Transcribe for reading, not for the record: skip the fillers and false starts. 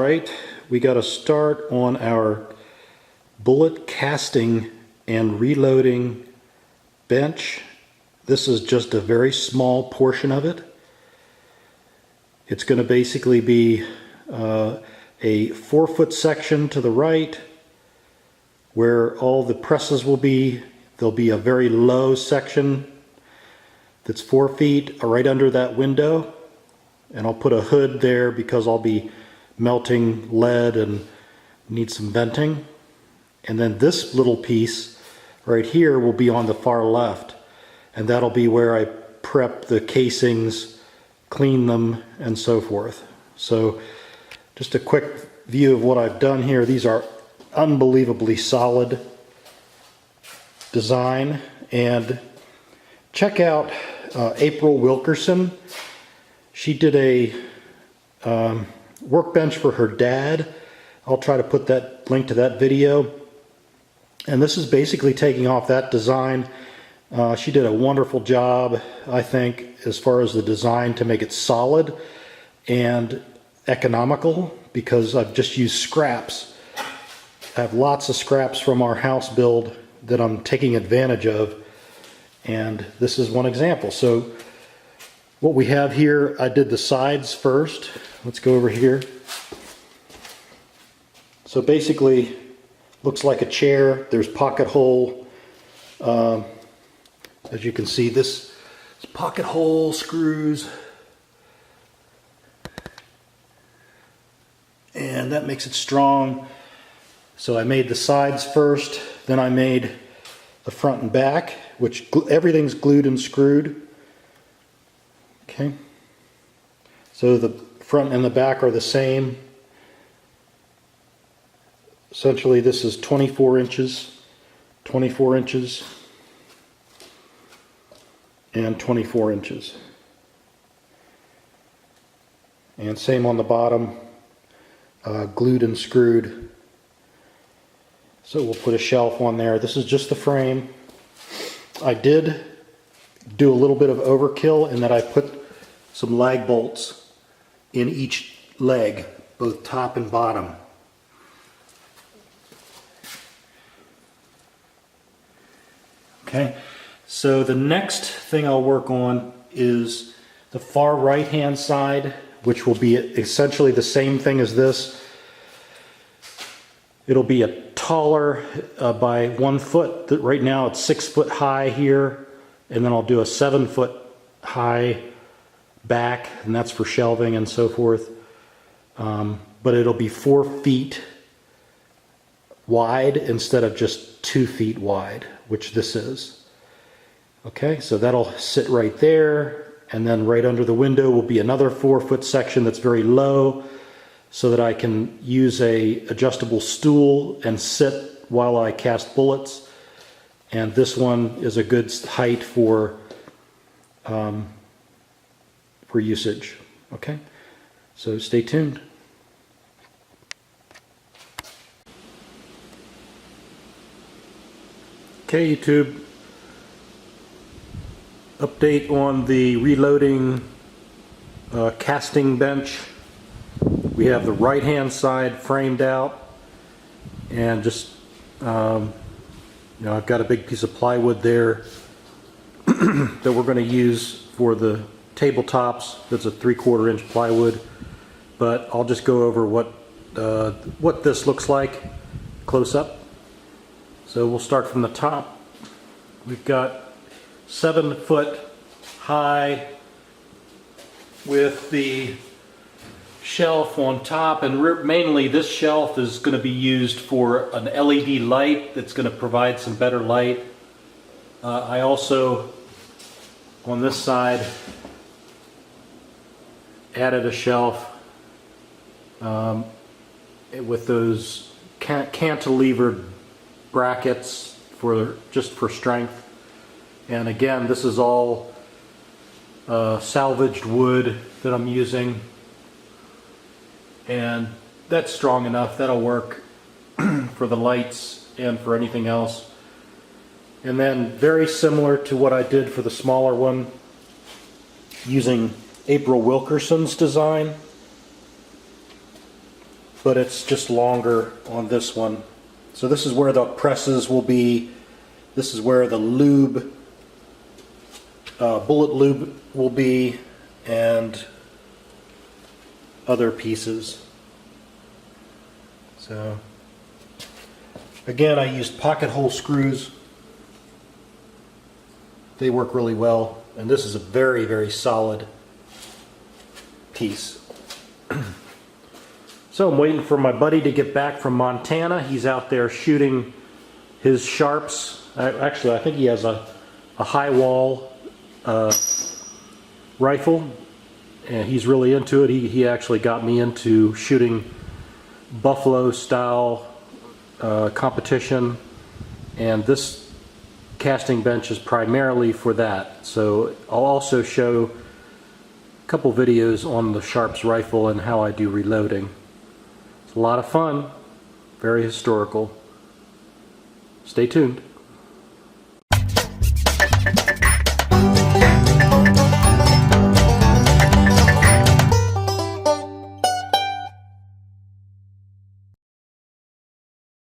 right, we got to start on our bullet casting and reloading bench. This is just a very small portion of it. It's going to basically be a 4-foot section to the right where all the presses will be. There'll be a very low section that's 4 feet right under that window, and I'll put a hood there because I'll be melting lead and need some venting. And then this little piece right here will be on the far left, and that'll be where I prep the casings, clean them, and so forth. So just a quick view of what I've done here. These are unbelievably solid design, and check out April Wilkerson. She did a workbench for her dad. I'll try to put that link to that video, and this is basically taking off that design. She did a wonderful job, I think, as far as the design to make it solid and economical, because I've just used scraps. I have lots of scraps from our house build that I'm taking advantage of, and this is one example. So what we have here, I did the sides first. Let's go over here. So basically, looks like a chair. There's pocket hole. As you can see, this is pocket hole screws. And that makes it strong. So I made the sides first, then I made the front and back, which everything's glued and screwed. Okay. So the front and the back are the same. Essentially, this is 24 inches, 24 inches, and 24 inches. And same on the bottom, glued and screwed. So we'll put a shelf on there. This is just the frame. I did do a little bit of overkill in that I put some lag bolts in each leg, both top and bottom. Okay, so the next thing I'll work on is the far right hand side, which will be essentially the same thing as this. It'll be a taller by 1 foot. Right now it's 6 foot high here, and then I'll do a 7 foot high back, and that's for shelving and so forth. But it'll be 4 feet wide instead of just 2 feet wide, which this is. Okay, so that'll sit right there, and then right under the window will be another 4 foot section that's very low, so that I can use a adjustable stool and sit while I cast bullets. And this one is a good height for usage. Okay, so stay tuned. Okay, YouTube, update on the reloading casting bench. We have the right hand side framed out, and just I've got a big piece of plywood there that we're going to use for the tabletops. That's a 3/4 inch plywood, but I'll just go over what this looks like close up. So we'll start from the top. We've got 7 foot high with the shelf on top, and mainly this shelf is going to be used for an LED light that's going to provide some better light. I also, on this side, added a shelf with those cantilevered brackets just for strength. And again, this is all salvaged wood that I'm using, and that's strong enough. That'll work for the lights and for anything else. And then, very similar to what I did for the smaller one, using April Wilkerson's design, but it's just longer on this one. So this is where the presses will be. This is where the lube, bullet lube will be, and other pieces. So again, I used pocket hole screws. They work really well, and this is a very, very solid piece. So I'm waiting for my buddy to get back from Montana. He's out there shooting his Sharps. Actually, I think he has a high wall rifle, and he's really into it. He actually got me into shooting buffalo style competition, and this casting bench is primarily for that. So I'll also show a couple videos on the Sharps rifle and how I do reloading. It's a lot of fun, very historical. Stay tuned.